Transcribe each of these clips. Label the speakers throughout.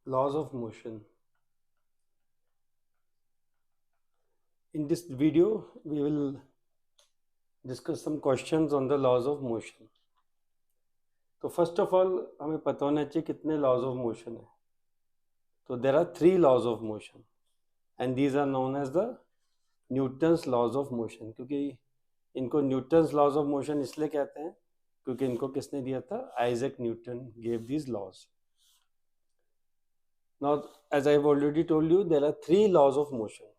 Speaker 1: Laws of motion. In this video, we will discuss some questions on the laws of motion. तो first of all हमें पता होना चाहिए कितने laws of motion है. तो there are 3 laws of motion and these are known as the Newton's laws of motion. क्योंकि इनको न्यूटन्स लॉज ऑफ मोशन इसलिए कहते हैं क्योंकि इनको किसने दिया था? Isaac Newton gave these laws. Now as I have already told you there are 3 laws of motion.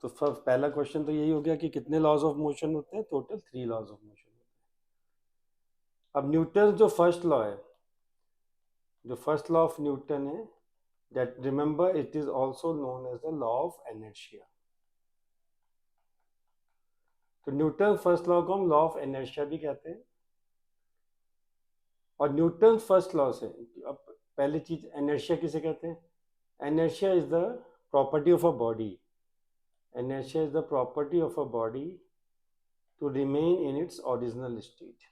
Speaker 1: तो पहला क्वेश्चन तो यही हो गया कि कितने लॉज ऑफ मोशन होते हैं? Total 3 laws of motion. अब न्यूटन जो फर्स्ट लॉ है, जो फर्स्ट लॉ ऑफ न्यूटन है, that remember it is also known as the law of inertia. तो न्यूटन फर्स्ट लॉ को हम लॉ ऑफ इनर्शिया भी कहते हैं. और न्यूटन फर्स्ट लॉ से अब पहली चीज इनर्शिया किसे कहते हैं? Inertia is the property of a body. Inertia is the property of a body to remain in its original state.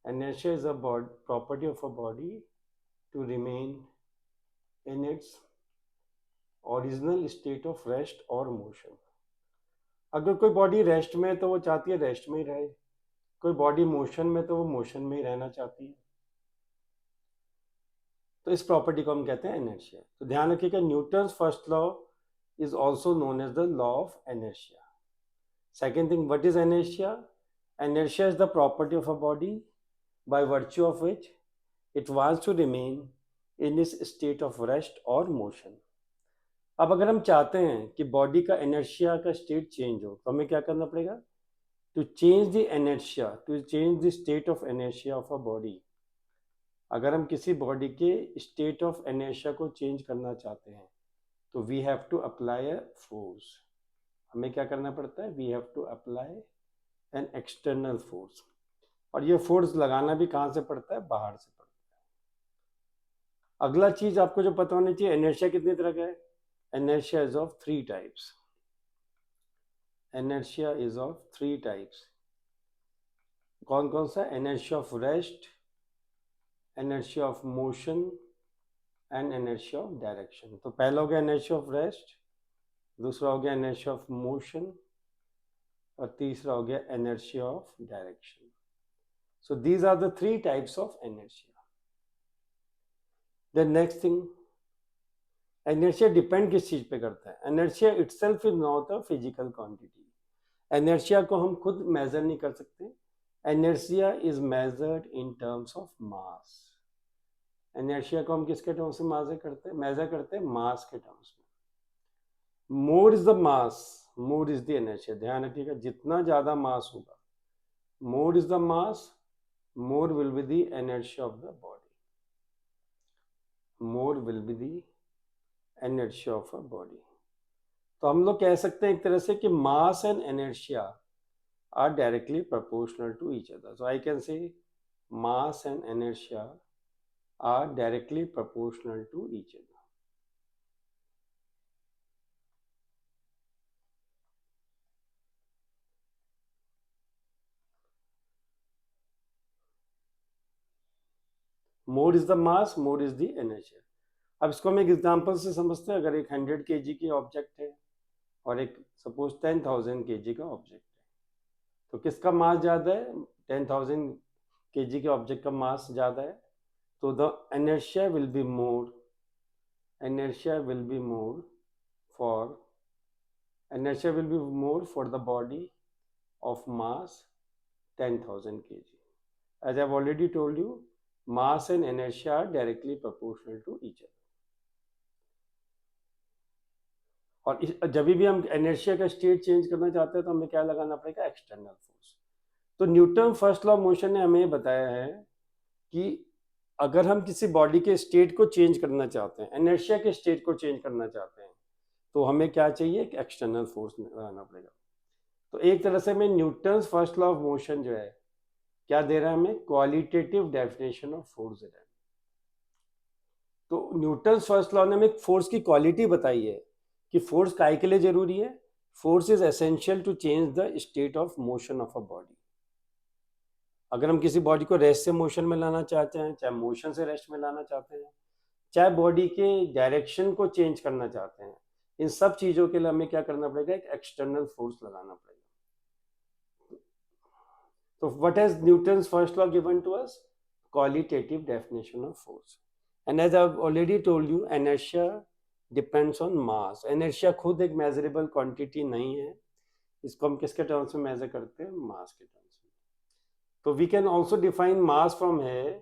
Speaker 1: Inertia is a property of a body to remain in its original state of rest or motion. अगर कोई body rest में है तो वो चाहती है rest में ही रहे, कोई बॉडी मोशन में तो वो मोशन में ही रहना चाहती है. तो इस प्रॉपर्टी को हम कहते हैं इनर्शिया. तो ध्यान रखिएगा Newton's first law is also known as the law of inertia. Second thing, what is inertia? Inertia is the property of a body by virtue of which it wants to remain in this state of rest or motion. अब अगर हम चाहते हैं कि body का inertia का state change हो तो हमें क्या करना पड़ेगा? To change the inertia, to change the state of inertia of a body. अगर हम किसी बॉडी के स्टेट ऑफ इनर्शिया को चेंज करना चाहते हैं तो we have to apply a force. हमें क्या करना पड़ता है? We have to apply an external force. और ये फोर्स लगाना भी कहाँ से पड़ता है? बाहर से पड़ता है. अगला चीज आपको जो पता होनी चाहिए, इनर्शिया कितनी तरह का है? Inertia is of 3 types. Inertia is of 3 types. कौन कौन सा? Inertia of rest, inertia of motion and inertia of direction. तो पहला हो गया इनर्शिया ऑफ रेस्ट, दूसरा हो गया इनर्शिया ऑफ मोशन और तीसरा हो गया inertia of direction. So these are the 3 types of inertia. The next thing, inertia depend किस चीज पे करता है? Inertia itself is not a physical quantity. Inertia को हम खुद measure नहीं कर सकते. Inertia is measured in terms of mass. Inertia को हम किसके terms में measure करते हैं? mass के terms में. More is the mass, more is the inertia. ध्यान रखिएगा, जितना ज्यादा mass होगा, more is the mass, more will be the inertia of the body. More will be the inertia of a body. तो हम लोग कह सकते हैं एक तरह से कि mass and inertia are directly proportional to each other. So I can say mass and inertia are directly proportional to each other. More is the mass, more is the inertia. अब इसको हम एक एग्जांपल से समझते हैं. अगर एक 100 kg की ऑब्जेक्ट है और एक सपोज 10,000 kg का ऑब्जेक्ट है, तो किसका मास ज़्यादा है? 10,000 kg के ऑब्जेक्ट का मास ज़्यादा है, तो the inertia will be more. Inertia will be more for inertia will be more for the body of mass 10,000 kg. As I have already told you, mass and inertia are directly proportional to each other. और जब भी हम inertia का state change करना चाहते हैं तो हमें क्या लगाना पड़ेगा? External force. तो Newton first law of motion ने हमें बताया है कि अगर हम किसी बॉडी के स्टेट को चेंज करना चाहते हैं, इनर्शिया के स्टेट को चेंज करना चाहते हैं, तो हमें क्या चाहिए? एक एक्सटर्नल फोर्स लगाना पड़ेगा. तो एक तरह से हमें Newton first law of motion जो है क्या दे रहा है? हमें क्वालिटेटिव डेफिनेशन ऑफ फोर्स दे रहा है. तो न्यूटन फर्स्ट लॉ ने हमें फोर्स की क्वालिटी बताई है कि फोर्स काहे के लिए जरूरी है? Force is essential to change the state of motion of a body. अगर हम किसी बॉडी को रेस्ट से मोशन में लाना चाहते हैं, चाहे मोशन से रेस्ट में लाना चाहते हैं, चाहे बॉडी के डायरेक्शन को चेंज करना चाहते हैं, इन सब चीजों के लिए हमें क्या करना पड़ेगा, एक एक्सटर्नल फोर्स लगाना पड़ेगा. So what has Newton's first law given to us? Qualitative definition of force. And as I've already told you, inertia depends on mass. Inertia खुद एक measurable quantity नहीं है. इसको हम किसके terms में measure करते हैं? Mass के terms में. So we can also define mass from here,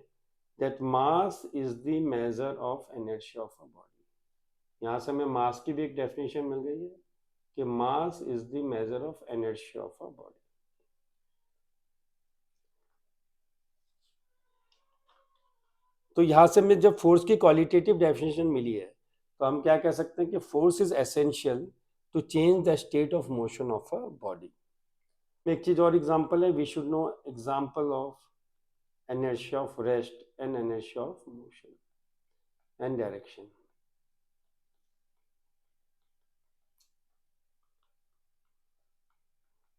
Speaker 1: that mass is the measure of inertia of a body. यहाँ से हमें mass की भी एक definition मिल गई है कि mass is the measure of inertia of a body. तो यहाँ से हमें जब फोर्स की क्वालिटेटिव डेफिनेशन मिली है, तो हम क्या कह सकते हैं कि force is essential to change the state of motion of a body. एक चीज और एग्जांपल है, we should know example of inertia of rest and inertia of motion and direction.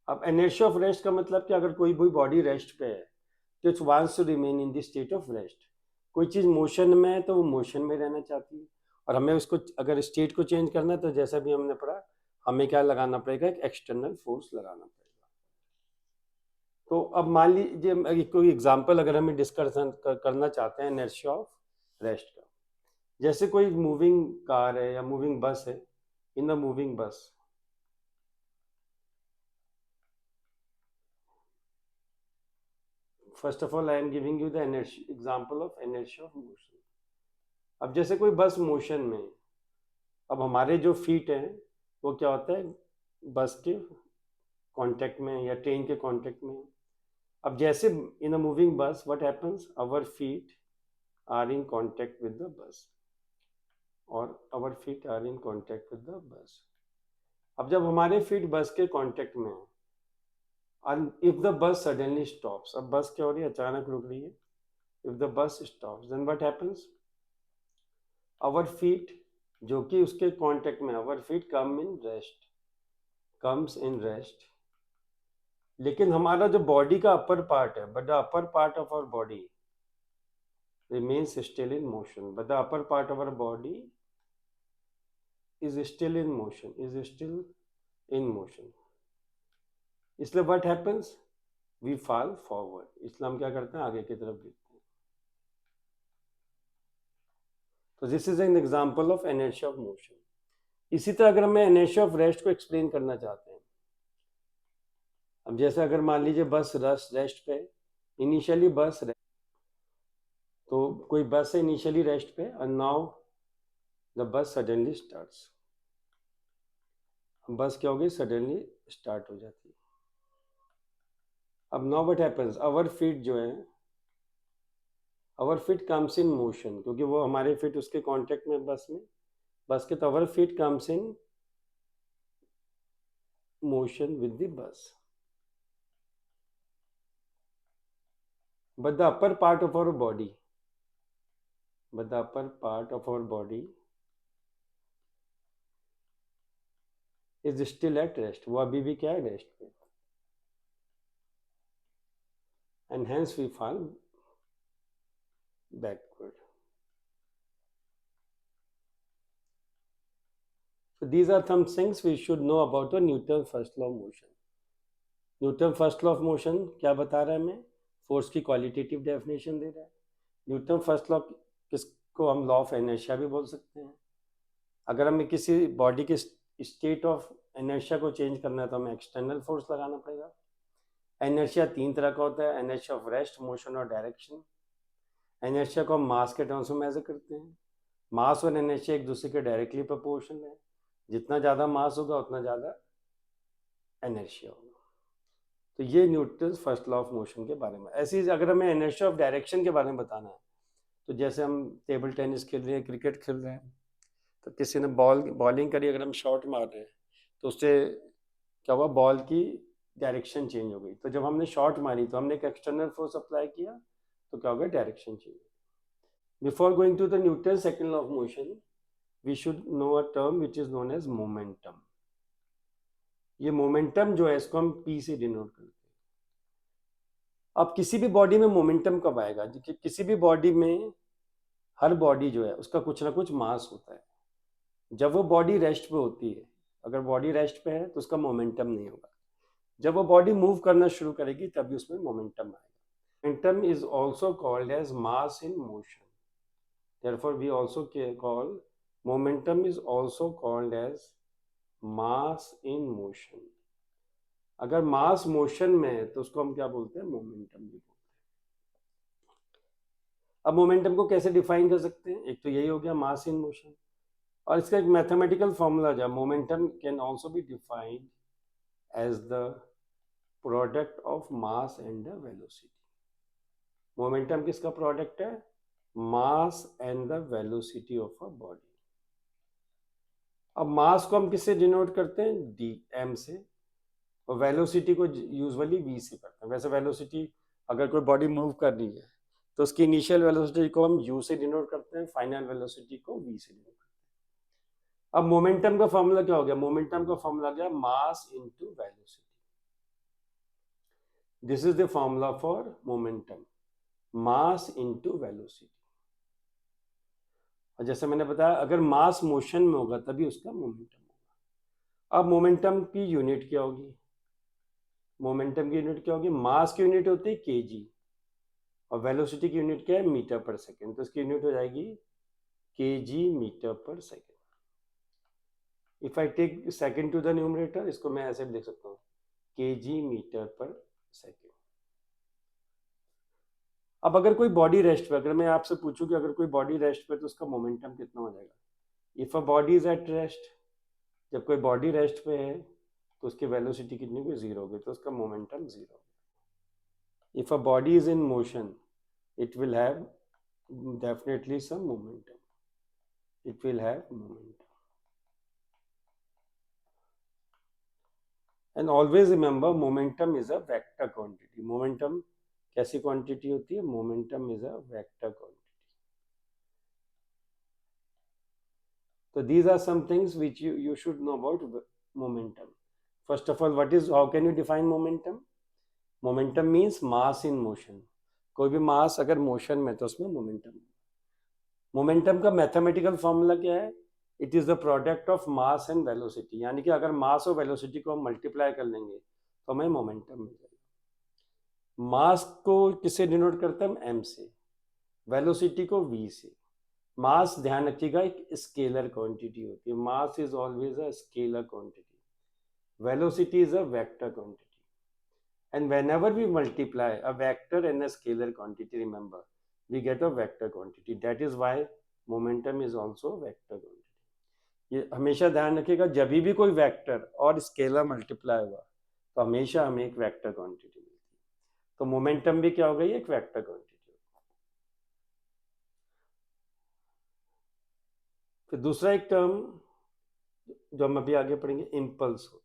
Speaker 1: अब इनर्शिया ऑफ रेस्ट का मतलब कि अगर कोई भी बॉडी रेस्ट पे है तो its wants to remain in the state of rest. कोई चीज मोशन में है तो वो मोशन में रहना चाहती है, और हमें उसको अगर स्टेट को चेंज करना है तो जैसा भी हमने पढ़ा, हमें क्या लगाना पड़ेगा, एक एक्सटर्नल फोर्स लगाना पड़ेगा. तो अब मान लीजिए कोई एग्जांपल अगर हमें डिस्कशन करना चाहते हैं इनर्शिया ऑफ रेस्ट का, जैसे कोई मूविंग कार है या मूविंग बस है. इन द मूविंग बस, first of all I am giving you the example of inertia of motion. अब जैसे कोई बस मोशन में, अब हमारे जो फीट हैं वो क्या होता है, बस के कांटेक्ट में या ट्रेन के कांटेक्ट में. अब जैसे in a moving bus what happens, our feet are in contact with the bus, और our feet are in contact with the bus. अब जब हमारे फीट बस के कांटेक्ट में है, and if the bus suddenly stops, अब बस क्या हो रही है, अचानक रुक रही है. if the bus stops then what happens, our feet जो कि उसके कांटेक्ट में, our feet comes in rest. लेकिन हमारा जो बॉडी का अपर पार्ट है, but the upper part of our body remains still in motion, but the upper part of our body is still in motion. इसलिए what happens, we fall forward. इसलिए हम क्या करते हैं, आगे की तरफ गिरते हैं. तो this is an example of inertia of motion. इसी तरह अगर हमें इनर्शिया ऑफ रेस्ट को एक्सप्लेन करना चाहते हैं, अब जैसे अगर मान लीजिए बस रेस्ट पे, इनिशियली बस तो कोई बस है इनिशियली रेस्ट पे, और now the bus suddenly starts. Bus क्या होगी, सडनली स्टार्ट हो जाती है. अब now what happens, our feet जो है, our feet comes in motion, क्योंकि वो हमारे फीट उसके कांटेक्ट में बस के, तो our feet comes in motion with the bus. but the upper part of our body is still at rest. वो अभी भी क्या है, रेस्ट पे, and hence we fall backward. So these are some things we should know about the Newton first law of motion. Newton first law of motion क्या बता रहा है हमें, फोर्स की क्वालिटेटिव डेफिनेशन दे रहा है. न्यूटन फर्स्ट लॉ किसको हम लॉ ऑफ इनर्शिया भी बोल सकते हैं. अगर हमें किसी बॉडी के स्टेट ऑफ इनर्शिया को चेंज करना है तो हमें एक्सटर्नल फोर्स लगाना पड़ेगा. इनर्शिया तीन तरह का होता है, इनर्शिया ऑफ रेस्ट, मोशन और डायरेक्शन. इनर्शिया को हम मास के टर्म्स में मेजर करते हैं. मास और इनर्शिया एक दूसरे के डायरेक्टली प्रोपोर्शनल है. जितना ज़्यादा मास होगा उतना ज़्यादा इनर्शिया होगा. तो ये Newton first law of motion के बारे में. ऐसे ही अगर हमें इनर्शिया ऑफ डायरेक्शन के बारे में बताना है, तो जैसे हम टेबल टेनिस खेल रहे हैं, क्रिकेट खेल रहे हैं, तो किसी ने बॉलिंग करी, अगर हम शॉट मार रहे हैं तो उससे क्या हुआ, बॉल की डायरेक्शन चेंज हो गई. तो जब हमने शॉट मारी तो हमने एक एक्सटर्नल फोर्स अप्लाई किया, तो क्या हो गया, direction change. Before going to the Newton second law of motion, we should know a term which is known as momentum. ये मोमेंटम जो है इसको हम पी से डिनोट करते हैं. अब किसी भी बॉडी में मोमेंटम कब आएगा, किसी भी बॉडी में हर बॉडी जो है उसका कुछ ना कुछ मास होता है। जब वो बॉडी रेस्ट पे होती है, अगर बॉडी रेस्ट पे है तो उसका मोमेंटम नहीं होगा। जब वो बॉडी मूव करना शुरू करेगी तभी उसमें मोमेंटम आएगा। Momentum is also called as mass in motion. Therefore, we also call momentum is also called as mass in motion. अगर मास मोशन में है तो उसको हम क्या बोलते हैं? मोमेंटम भी बोलते हैं। अब मोमेंटम को कैसे डिफाइन कर सकते हैं? एक तो यही हो गया मास इन मोशन, और इसका एक मैथमेटिकल फॉर्मूला जो momentum can also be defined as the product of mass and the velocity. Momentum किसका प्रोडक्ट है? Mass and the velocity of a body. अब मास को हम किससे डिनोट करते हैं? डी एम से, और वेलोसिटी को यूजुअली वी से करते हैं। वैसे वेलोसिटी, अगर कोई बॉडी मूव कर रही है तो उसकी इनिशियल वेलोसिटी को हम यू से डिनोट करते हैं, फाइनल वेलोसिटी को वी से डिनोट करते हैं। अब मोमेंटम का फॉर्मूला क्या हो गया? मोमेंटम का फॉर्मूला गया mass into velocity. This is the formula for momentum, mass into velocity. और जैसे मैंने बताया, अगर मास मोशन में होगा तभी उसका मोमेंटम होगा। अब मोमेंटम की यूनिट क्या होगी? मोमेंटम की यूनिट क्या होगी? मास की यूनिट होती है केजी, और वेलोसिटी की यूनिट क्या है? Metre per second. तो इसकी यूनिट हो जाएगी kg metre per second. If I take second to the numerator, इसको मैं ऐसे भी लिख सकता हूँ, केजी मीटर पर सेकेंड। अब अगर कोई बॉडी रेस्ट पे, अगर मैं आपसे पूछूं कि अगर कोई बॉडी रेस्ट पे तो उसका मोमेंटम कितना हो जाएगा? If a body is at rest, जब कोई बॉडी रेस्ट पे है तो उसकी वेलोसिटी कितनी होगी? जीरो होगी, तो उसका momentum zero. If a body is in motion, it will have definitely some momentum. It will have momentum. And always remember, momentum is a vector quantity. Momentum कैसी क्वांटिटी होती है? Momentum is a vector quantity. So these are some things which you should know about momentum. First of all, how can you define momentum? Momentum means mass in motion. कोई भी मास अगर motion में तो उसमें momentum. Momentum का mathematical formula क्या है? It is the product of mass and velocity. यानी कि अगर मास और वेलोसिटी को हम मल्टीप्लाई कर लेंगे तो हमें मोमेंटम मिल जाएगा। मास को किससे डिनोट करते हैं? हम एम से, वेलोसिटी को वी से। मास, ध्यान रखिएगा, एक स्केलर क्वांटिटी होती है। Mass is always a scalar quantity, velocity is a vector quantity. And whenever we multiply a vector and a scalar quantity, remember, we get a vector quantity. That is why momentum is also vector quantity. ये हमेशा ध्यान रखिएगा, जब भी कोई vector और scalar multiply हुआ तो हमेशा हमें एक वेक्टर क्वांटिटी मिलती है। तो मोमेंटम भी क्या हो गई? एक वेक्टर क्वांटिटी। फिर दूसरा एक टर्म जो हम अभी आगे पढ़ेंगे, impulse.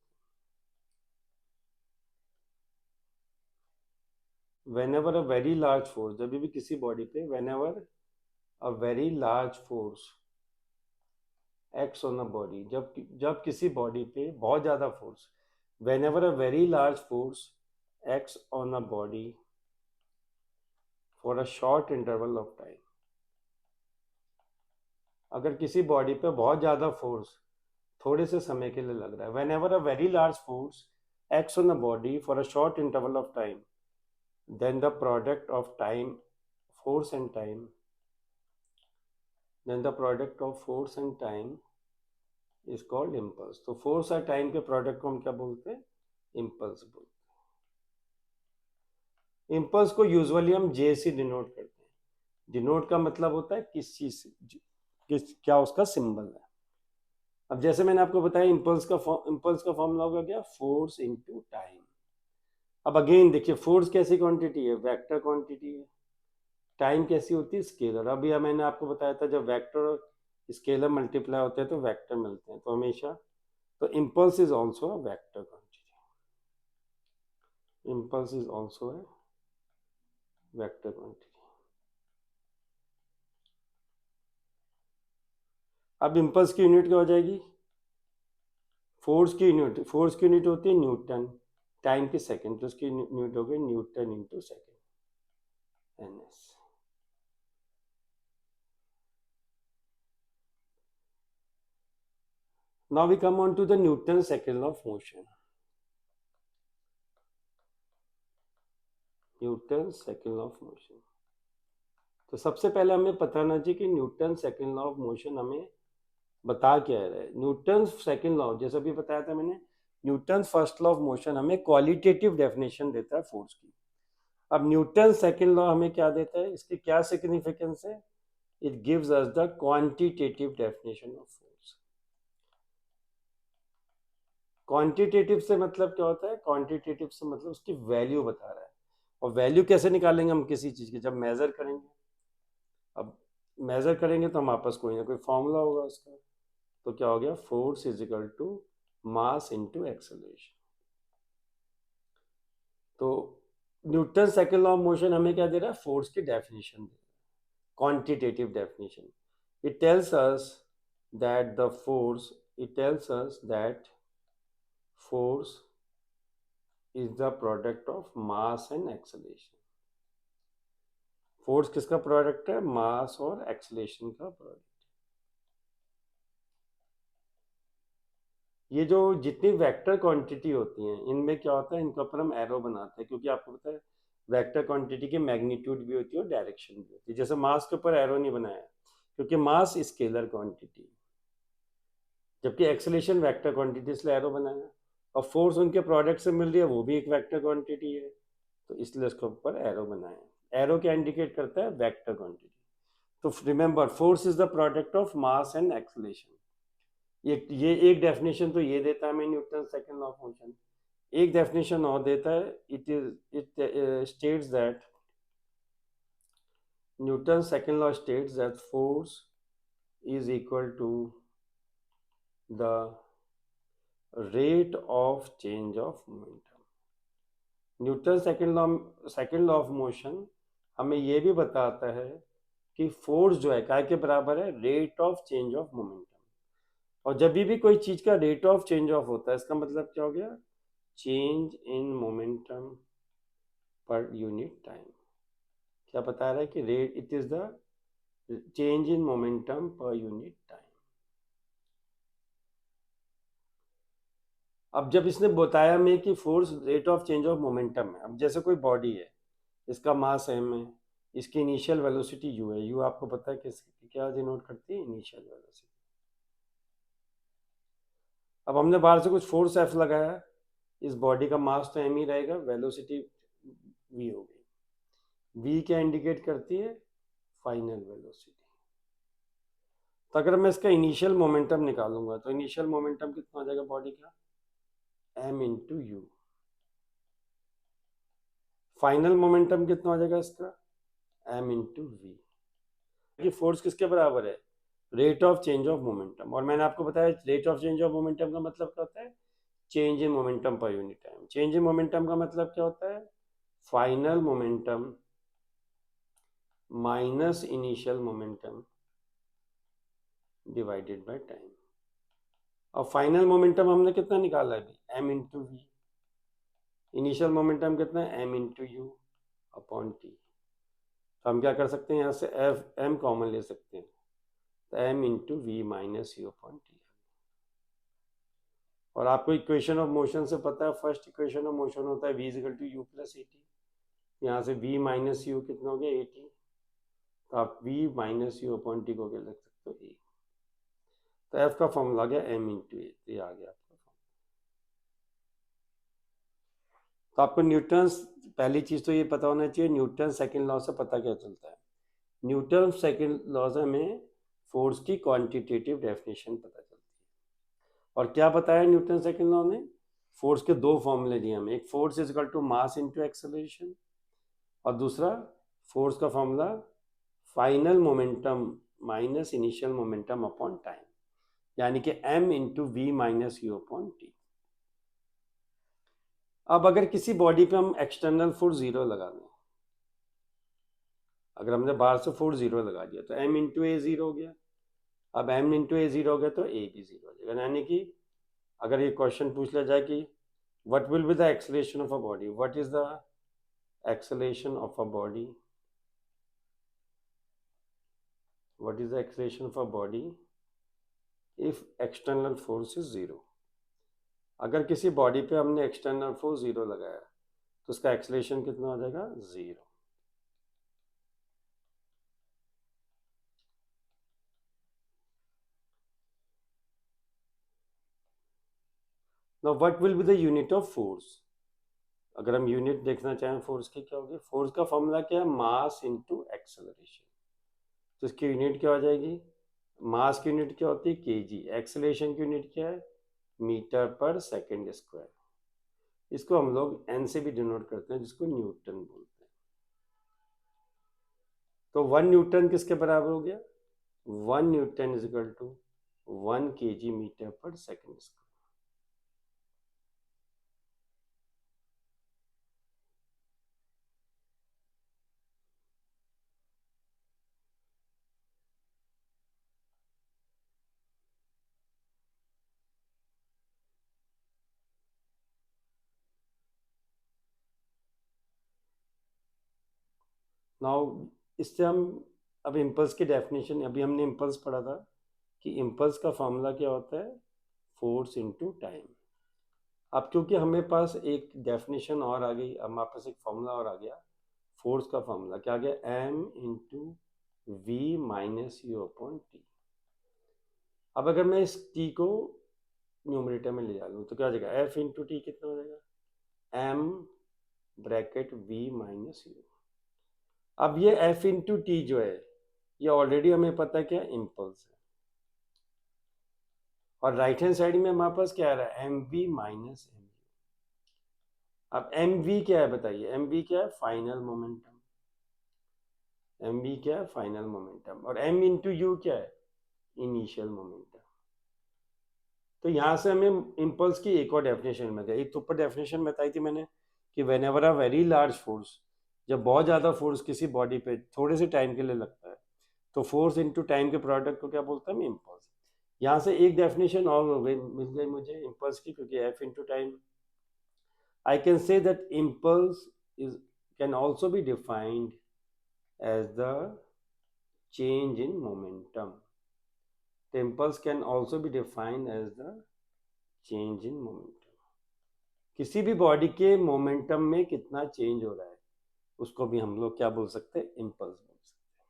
Speaker 1: whenever a very large force, जब भी किसी बॉडी पे whenever a very large force x on a body, जब किसी बॉडी पे बहुत ज्यादा force, when ever a very large force x on a body for a short interval of time. अगर किसी बॉडी पे बहुत ज्यादा फोर्स थोड़े से समय के लिए लग रहा है, when ever a very large force x on a body for a short interval of time, then the product of time, force and time, then the product of force and time is called impulse. तो force और time के product को हम क्या बोलते हैं? Impulse बोलते हैं। इम्पल्स को यूजुअली हम जे से डिनोट करते हैं। डिनोट का मतलब होता है किस चीज से, क्या उसका सिंबल है। अब जैसे मैंने आपको बताया, इम्पल्स का फॉर्मूला होगा क्या? Force into time. अब अगेन देखिए, फोर्स कैसी क्वांटिटी है? वेक्टर क्वांटिटी है। टाइम कैसी होती है? स्केलर। अभी मैंने आपको बताया था, जब वेक्टर और स्केलर मल्टीप्लाई होते हैं तो वेक्टर मिलते हैं, तो हमेशा, तो impulse is also a vector quantity. Impulse is also a vector quantity. अब इम्पल्स की यूनिट क्या हो जाएगी? फोर्स की यूनिट होती है न्यूटन, टाइम की सेकंड, तो उसकी यूनिट हो गई Newton into second, NS. Now we come on to the Newton's second law of motion. Newton's second law of motion. तो सबसे पहले हमें पता होना चाहिए कि Newton second law of motion हमें बता क्या रहा है. न्यूटन सेकंड लॉ, जैसा भी बताया था मैंने, Newton first law of motion हमें क्वालिटेटिव डेफिनेशन देता है फोर्स की. अब न्यूटन सेकंड लॉ हमें क्या देता है, इसकी क्या सिग्निफिकेंस है? It gives us the quantitative definition of force. Quantitative से मतलब क्या होता है? क्वांटिटेटिव से मतलब उसकी वैल्यू बता रहा है. और वैल्यू कैसे निकालेंगे हम किसी चीज की? जब मेजर करेंगे. अब मेजर करेंगे तो हमारे पास कोई ना कोई फॉर्मूला होगा उसका. तो क्या हो गया? Force is equal to mass into acceleration. तो Newton second law of motion हमें क्या दे रहा है? फोर्स की डेफिनेशन दे रहा है, quantitative definition. It tells us that the force it tells us that force is the product of mass and acceleration. Force किसका product है? मास और एक्सेलरेशन का प्रोडक्ट. ये जो जितनी वेक्टर क्वांटिटी होती हैं इनमें क्या होता है, इनके ऊपर हम एरो बनाते हैं, क्योंकि आपको पता है वेक्टर क्वांटिटी की मैग्नीट्यूड भी होती है और डायरेक्शन भी होती है. जैसे मास के ऊपर एरो नहीं बनाया क्योंकि मास स्केलर क्वांटिटी, जबकि एक्सेलरेशन वेक्टर क्वांटिटी, इसलिए एरो बनाया. और फोर्स उनके प्रोडक्ट से मिल रही है, वो भी एक वेक्टर क्वांटिटी है, तो इसलिए उसके ऊपर एरो बनाया. एरो क्या इंडिकेट करता है? Vector quantity. तो remember, force is the product of mass and acceleration. ये एक डेफिनेशन तो ये देता है हमें Newton second law of motion. एक डेफिनेशन और देता है. It states that Newton second law states that force is equal to the rate of change of momentum. Newton second law of motion हमें ये भी बताता है कि फोर्स जो है काय के बराबर है? Rate of change of momentum. और जब भी कोई चीज का रेट ऑफ चेंज ऑफ होता है, इसका मतलब क्या हो गया? Change in momentum per unit time. क्या बता रहा है? कि rate it is the change in momentum per unit time. अब जब इसने बताया हमें कि force rate of change of momentum है, अब जैसे कोई बॉडी है, इसका मास m है, इसकी इनिशियल वेलोसिटी u है. u आपको पता है किस क्या डिनोट करती है? Initial velocity. अब हमने बाहर से कुछ फोर्स f लगाया, इस बॉडी का मास तो m ही रहेगा, वेलोसिटी v हो गई. v क्या इंडिकेट करती है? Final velocity. तो अगर मैं इसका इनिशियल मोमेंटम निकालूंगा तो इनिशियल मोमेंटम कितना हो जाएगा बॉडी का? m into u. Final momentum कितना हो जाएगा इसका? m into v. कि फोर्स किसके बराबर है? Rate of change of momentum. और मैंने आपको बताया rate of change of momentum का मतलब क्या होता है? Change in momentum per unit time. Change in momentum का मतलब क्या होता है? Final momentum minus initial momentum divided by time. और फाइनल मोमेंटम हमने कितना निकाला है? m into we. Initial momentum कितना है? m into you upon T. तो हम क्या कर सकते हैं? यहाँ से एफ एम कॉमन ले सकते हैं, तो m into v minus u upon t. और आपको इक्वेशन ऑफ मोशन से पता है, फर्स्ट इक्वेशन ऑफ मोशन होता है v equal to u plus a t. यहाँ से v माइनस यू कितना हो गया? A t. तो आप v minus u upon t को क्या लिख सकते हो? ए. तो f का फॉर्मूला आ गया m इंटू ए. ये आ गया आपका फॉर्मूला. तो आपको न्यूटन, पहली चीज तो ये पता होना चाहिए न्यूटन सेकंड लॉ से पता क्या चलता है. न्यूटन सेकंड लॉ से हमें फोर्स की क्वांटिटेटिव डेफिनेशन पता चलती है. और क्या बताया न्यूटन सेकंड लॉ ने? फोर्स के दो फॉर्मूले दिए हमें. एक force is equal to mass into acceleration, और दूसरा फोर्स का formula final momentum minus initial momentum upon time, यानी कि m into v minus u upon t. अब अगर किसी बॉडी पे हम एक्सटर्नल फोर्स जीरो लगा दें, अगर हमने बाहर से फोर्स जीरो लगा दिया तो m इंटू ए जीरो हो गया. अब m इंटू ए जीरो हो गया तो a भी जीरो हो जाएगा. यानी कि अगर ये क्वेश्चन पूछ लिया जाए कि what will be the acceleration of a body, what is the acceleration of a body, what is the acceleration of a body if external force is zero. अगर किसी बॉडी पे हमने एक्सटर्नल फोर्स जीरो लगाया तो उसका acceleration कितना हो जाएगा, zero. Now what will be the unit of force. अगर हम यूनिट देखना चाहें फोर्स की, क्या होगी, फोर्स का फॉर्मूला क्या है, मास इनटू एक्सेलरेशन। तो इसकी यूनिट क्या हो जाएगी, मास की यूनिट क्या होती है, केजी, एक्सेलरेशन की यूनिट क्या है, मीटर पर सेकंड स्क्वायर। इसको हम लोग एन से भी डिनोट करते हैं, जिसको न्यूटन बोलते हैं। तो 1 न्यूटन किसके बराबर हो गया, 1 newton is equal to 1 kg metre per second square. Now इससे हम अब इम्पल्स की डेफिनेशन, अभी हमने इम्पल्स पढ़ा था कि इम्पल्स का फॉर्मूला क्या होता है, फोर्स इनटू टाइम। अब क्योंकि हमें पास एक डेफिनेशन और आ गई, अब हमारे पास एक फॉर्मूला और आ गया, फोर्स का फॉर्मूला क्या आ गया, m into v minus u upon t. अब अगर मैं इस टी को न्यूमरेटर में ले जा लूँ तो क्या हो जाएगा, एफ इंटू टी कितना हो जाएगा, m bracket v minus u. अब ये एफ इंटू टी जो है, ये ऑलरेडी हमें पता है क्या, इम्पल्स है। और राइट हैंड साइड में हमारे पास क्या आ रहा है, एम वी माइनस एम। अब एम वी क्या है बताइए, एम वी क्या है, फाइनल मोमेंटम। एम वी क्या है, फाइनल मोमेंटम। और एम इंटू यू क्या है, इनिशियल मोमेंटम। तो यहाँ से हमें इम्पल्स की एक और डेफिनेशन मिल गई। एक तो ऊपर डेफिनेशन बताई थी मैंने कि when ever a very large force, जब बहुत ज़्यादा फोर्स किसी बॉडी पे थोड़े से टाइम के लिए लगता है, तो फोर्स इनटू टाइम के प्रोडक्ट को क्या बोलते हैं, इम्पल्स। यहाँ से एक डेफिनेशन और हो गई, मिल गई मुझे इम्पल्स की, क्योंकि F into time, I can say that impulse is can also be defined as the change in momentum. The impulse can also be defined as the change in momentum. किसी भी body के momentum में कितना change हो रहा है, उसको भी हम लोग क्या बोल सकते हैं, इम्पल्स बोल सकते हैं।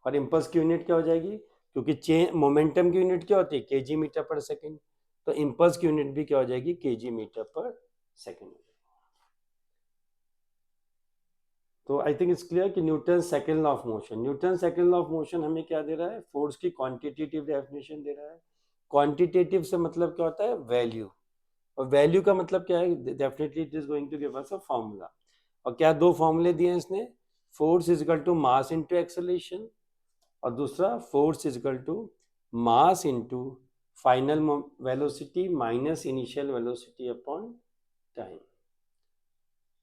Speaker 1: और इम्पल्स की यूनिट क्या हो जाएगी, क्योंकि चेंज मोमेंटम की यूनिट क्या होती है, केजी मीटर पर सेकंड, तो इम्पल्स की यूनिट भी क्या हो जाएगी, केजी मीटर पर सेकंड। तो आई थिंक इट्स क्लियर कि Newton second law of motion, Newton second law of motion हमें क्या दे रहा है, फोर्स की क्वांटिटेटिव डेफिनेशन दे रहा है। क्वांटिटेटिव से मतलब क्या होता है, वैल्यू। और वैल्यू का मतलब क्या है, definitely it is going to give us a formula. और क्या दो फॉर्मूले दिए हैं इसने, force is equal to mass into acceleration, और दूसरा force is equal to mass into final velocity minus initial velocity upon time.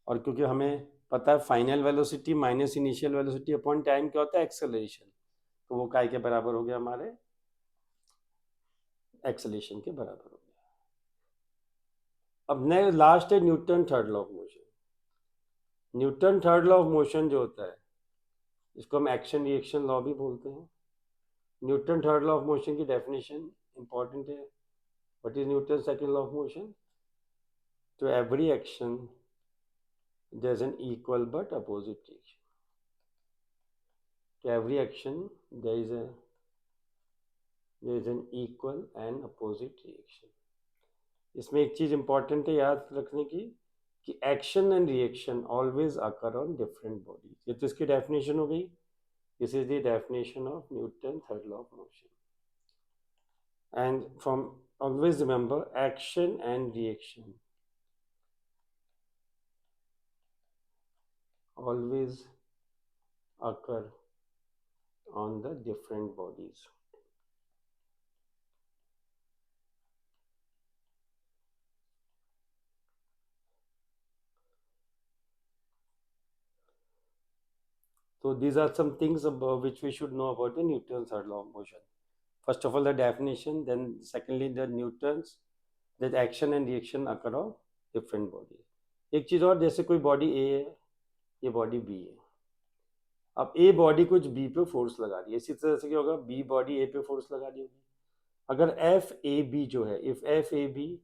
Speaker 1: और क्योंकि हमें पता है final velocity minus initial velocity upon time क्या होता है, एक्सेलरेशन, तो वो काय के बराबर हो गया, हमारे एक्सेलरेशन के बराबर हो गया। अब नए लास्ट है Newton third law of motion. Newton third law of motion जो होता है, इसको हम एक्शन रिएक्शन लॉ भी बोलते हैं। Newton third law of motion की डेफिनेशन इंपॉर्टेंट है। What is Newton second law of motion, to every action there is an equal but opposite reaction. To every action there is an equal and opposite reaction. इसमें एक चीज important है याद रखने की, कि action and reaction always occur on different bodies. ये तो इसकी डेफिनेशन हो गई। This is the definition of Newton third law of motion. And from always remember, action and reaction always occur on the different bodies. So these are some things about which we should know about the Newton's third law of motion. First of all, the definition, then secondly, the Newton's, that action and reaction occur on different bodies. एक चीज और, जैसे कोई body ए है, ये body B है। अब a body कुछ बी पे फोर्स लगा रही है, इसी तरह से क्या होगा, बी बॉडी ए पे फोर्स लगा रही होगी। अगर एफ ए बी जो है, if f a b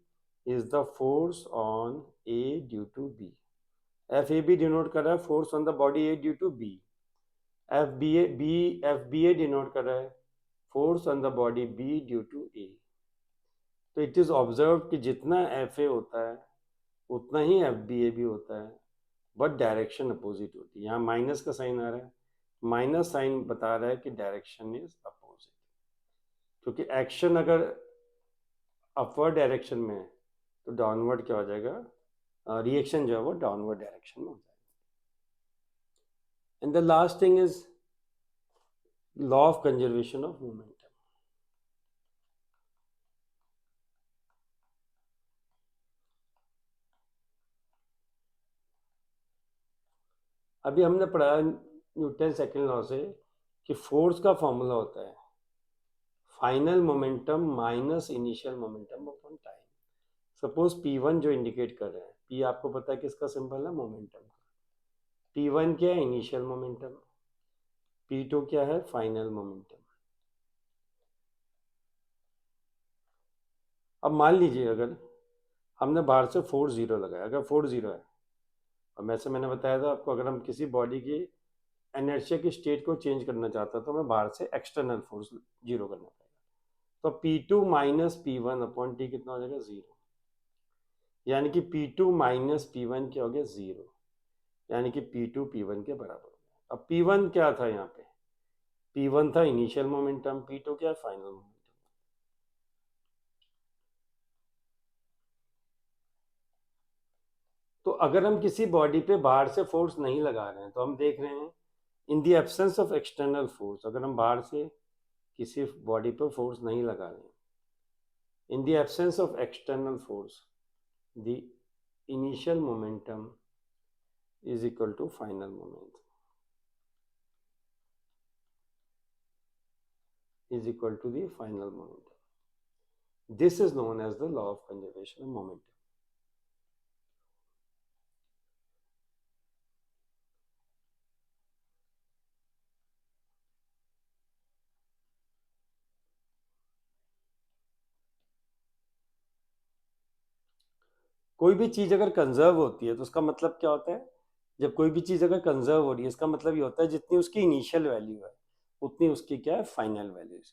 Speaker 1: is the force on a due to b, f a b denote कर रहा है force on the body a due to b, f b a denote कर रहा है force on the body b due to a. तो it is observe कि जितना F A होता है उतना ही एफ बी ए भी होता है, बट डायरेक्शन अपोजिट होती है। यहाँ माइनस का साइन आ रहा है, माइनस साइन बता रहा है कि डायरेक्शन इज अपोजिट, क्योंकि एक्शन अगर अपवर्ड डायरेक्शन में है तो डाउनवर्ड क्या हो जाएगा, रिएक्शन जो है वो डाउनवर्ड डायरेक्शन में हो जाएगा। And the last thing is law of conservation of momentum. अभी हमने पढ़ा न्यूटन सेकंड लॉ से कि फोर्स का फॉर्मूला होता है final momentum minus initial momentum upon time. Suppose P1 जो इंडिकेट कर रहे हैं, P आपको पता है किसका सिंबल है, मोमेंटम का। P1 क्या है, इनिशियल मोमेंटम, P2 क्या है, फाइनल मोमेंटम। अब मान लीजिए अगर हमने बाहर से फोर्स जीरो लगाया, अगर फोर्स जीरो है, और वैसे मैंने बताया था आपको, अगर हम किसी बॉडी की इनर्शिया की स्टेट को चेंज करना चाहता तो हमें बाहर से एक्सटर्नल फोर्स जीरो करना पड़ेगा। तो P2 minus P1 upon T कितना हो जाएगा, जीरो। यानी कि P2 माइनस P1 क्या हो गया, जीरो। यानी कि P2 P1 के बराबर हो गया। अब P1 क्या था यहाँ पे, P1 था इनिशियल मोमेंटम, P2 क्या है, फाइनल मोमेंटम। तो अगर हम किसी बॉडी पे बाहर से फोर्स नहीं लगा रहे हैं तो हम देख रहे हैं in the absence of external force, अगर हम बाहर से किसी बॉडी पे फोर्स नहीं लगा रहे हैं, in the absence of external force the initial momentum is equal to final moment, is equal to the final momentum. This is known as the law of conservation of momentum. कोई भी चीज अगर conserve होती है तो उसका मतलब क्या होता है, जब कोई भी चीज अगर कंजर्व हो रही है इसका मतलब ये होता है जितनी उसकी इनिशियल वैल्यू है उतनी उसकी क्या है, फाइनल वैल्यू है।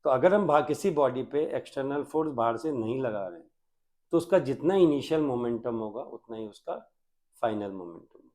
Speaker 1: तो अगर हम किसी बॉडी पे एक्सटर्नल फोर्स बाहर से नहीं लगा रहे हैं तो उसका जितना इनिशियल मोमेंटम होगा उतना ही उसका फाइनल मोमेंटम।